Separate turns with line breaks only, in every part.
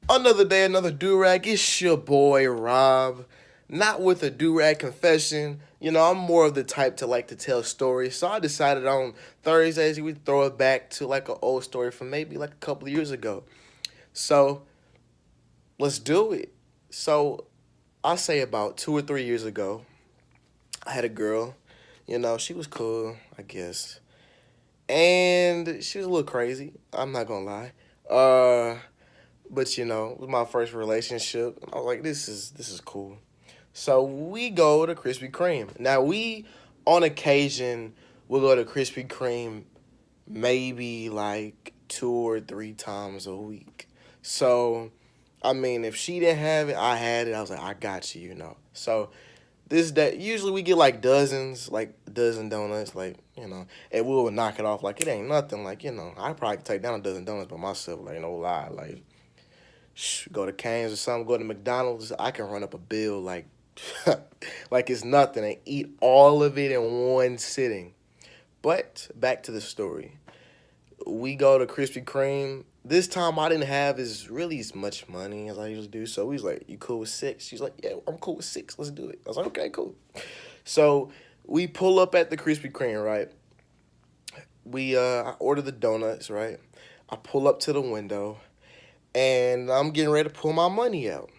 Another day, another do-rag. It's your boy Rob. Not with a do-rag confession. I'm more of the type to like to tell stories. So I decided on Thursdays we throw it back to like an old story from maybe like a couple of years ago. So let's do it. So I say about 2 or 3 years ago, I had a girl. She was cool, I guess. And she was a little crazy. I'm not gonna lie. But it was my first relationship. And I was like, this is cool. So we go to Krispy Kreme. Now we on occasion will go to Krispy Kreme maybe like 2 or 3 times a week. So I mean if she didn't have it, I had it. I was like, I got you. So this day usually we get like dozens, like a dozen donuts, and we will knock it off like it ain't nothing. I probably could take down a dozen donuts by myself, like no lie. Like go to Cane's or something, go to McDonald's, I can run up a bill like like it's nothing and eat all of it in one sitting. But back to the story. We go to Krispy Kreme. This time I didn't have as much money as I usually do. So we was like, you cool with six? She's like, yeah, I'm cool with six. Let's do it. I was like, okay, cool. So we pull up at the Krispy Kreme, right? I order the donuts, right? I pull up to the window and I'm getting ready to pull my money out.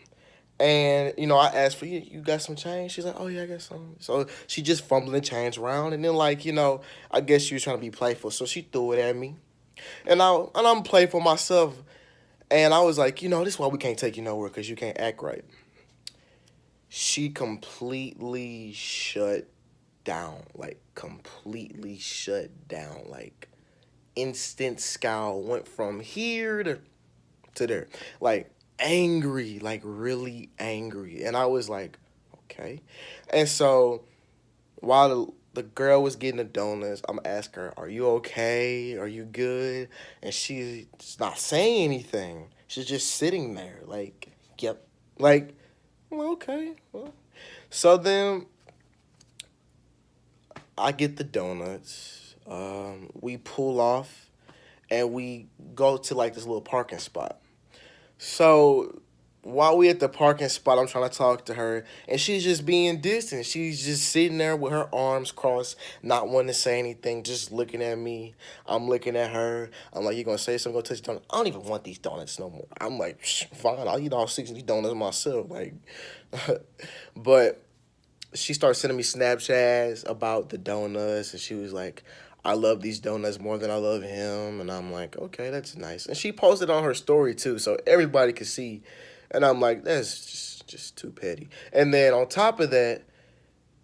And I asked for you got some change? She's like, oh yeah, I got some. So she just fumbling change around, and then I guess she was trying to be playful, so she threw it at me, and I'm playful myself, and I was like, this is why we can't take you nowhere because you can't act right. She completely shut down, like completely shut down, like instant scowl went from here to there, like angry, like really angry. And I was like, okay. And so while the girl was getting the donuts, I'm asking her, are you okay? Are you good? And she's not saying anything. She's just sitting there, like, yep. Like, well, okay. Well. So then I get the donuts. We pull off and we go to like this little parking spot. So while we at the parking spot, I'm trying to talk to her, and she's just being distant. She's just sitting there with her arms crossed, not wanting to say anything, just looking at me. I'm looking at her. I'm like, you gonna say something? Go touch the donut. I don't even want these donuts no more. I'm like, fine, I'll eat all six of these donuts myself. Like, but she started sending me Snapchats about the donuts, and she was like, I love these donuts more than I love him. And I'm like, okay, that's nice. And she posted on her story too, so everybody could see. And I'm like, that's just too petty. And then on top of that,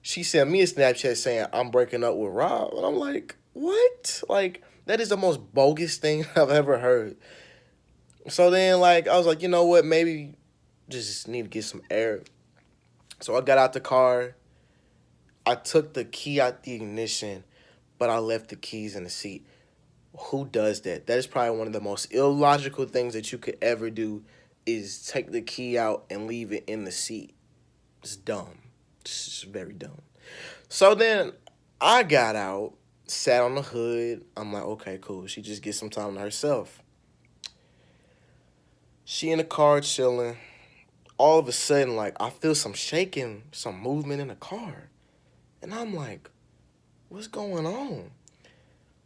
she sent me a Snapchat saying I'm breaking up with Rob. And I'm like, what? Like, that is the most bogus thing I've ever heard. So then, like, I was like, you know what? Maybe just need to get some air. So I got out the car. I took the key out the ignition, but I left the keys in the seat. Who does that? That is probably one of the most illogical things that you could ever do is take the key out and leave it in the seat. It's dumb. It's just very dumb. So then I got out, sat on the hood. I'm like, okay, cool. She just gets some time to herself. She in the car chilling. All of a sudden, like, I feel some shaking, some movement in the car. And I'm like, what's going on?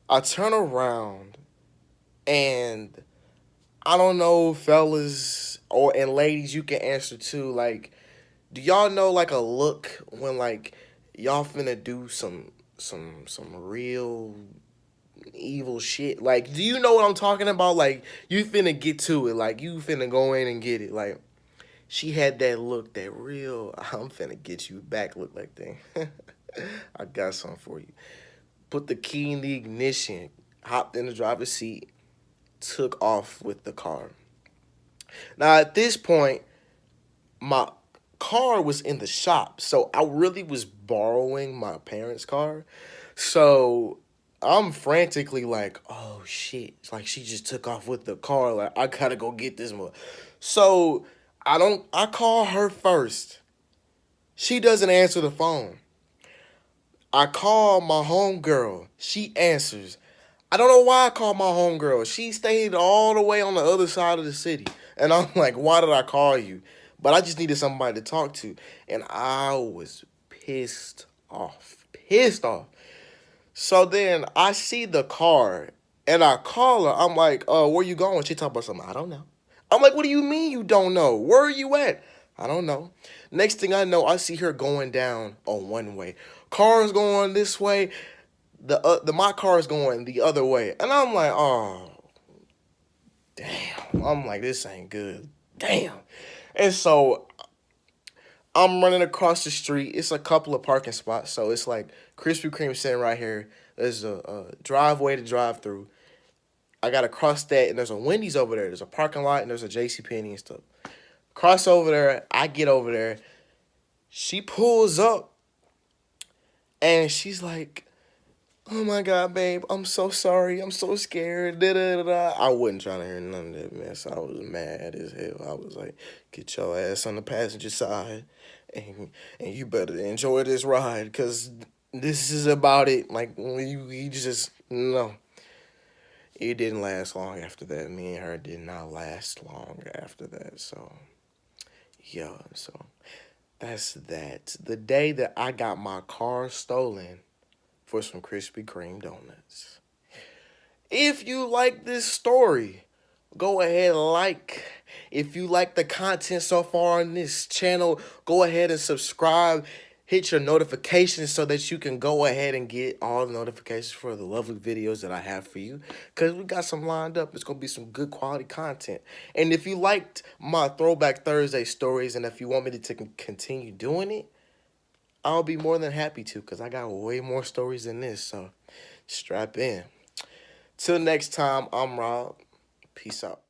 I turn around and I don't know, fellas or and ladies, you can answer too. Like, do y'all know like a look when like y'all finna do some real evil shit? Like, do you know what I'm talking about? Like, you finna get to it. Like, you finna go in and get it. Like, she had that look, that real I'm finna get you back look like thing. I got something for you. Put the key in the ignition, hopped in the driver's seat, took off with the car. Now, at this point, my car was in the shop, so I really was borrowing my parents' car. So I'm frantically like, oh shit. It's like she just took off with the car. Like, I gotta go get this one. So I call her first. She doesn't answer the phone. I call my homegirl. She answers. I don't know why I called my homegirl. She stayed all the way on the other side of the city. And I'm like, why did I call you? But I just needed somebody to talk to. And I was pissed off. Pissed off. So then I see the car and I call her. I'm like, where you going? She talk about something. I don't know. I'm like, what do you mean you don't know? Where are you at? I don't know. Next thing I know, I see her going down on one way. Car's going this way. The my car is going the other way. And I'm like, oh, damn. I'm like, this ain't good. Damn. And so I'm running across the street. It's a couple of parking spots. So it's like Krispy Kreme sitting right here. There's a driveway to drive through. I got to cross that, and there's a Wendy's over there. There's a parking lot, and there's a JCPenney and stuff. Cross over there. I get over there. She pulls up, and she's like, oh my God, babe, I'm so sorry. I'm so scared. Da, da, da, da. I wasn't trying to hear none of that mess. I was mad as hell. I was like, get your ass on the passenger side and you better enjoy this ride because this is about it. Like, you just, no. It didn't last long after that. Me and her did not last long after that. So, yeah, so that's that. The day that I got my car stolen for some Krispy Kreme donuts. If you like this story, go ahead and like. If you like the content so far on this channel, go ahead and subscribe. Hit your notifications so that you can go ahead and get all the notifications for the lovely videos that I have for you. Because we got some lined up. It's going to be some good quality content. And if you liked my Throwback Thursday stories and if you want me to continue doing it, I'll be more than happy to because I got way more stories than this. So strap in. Till next time, I'm Rob. Peace out.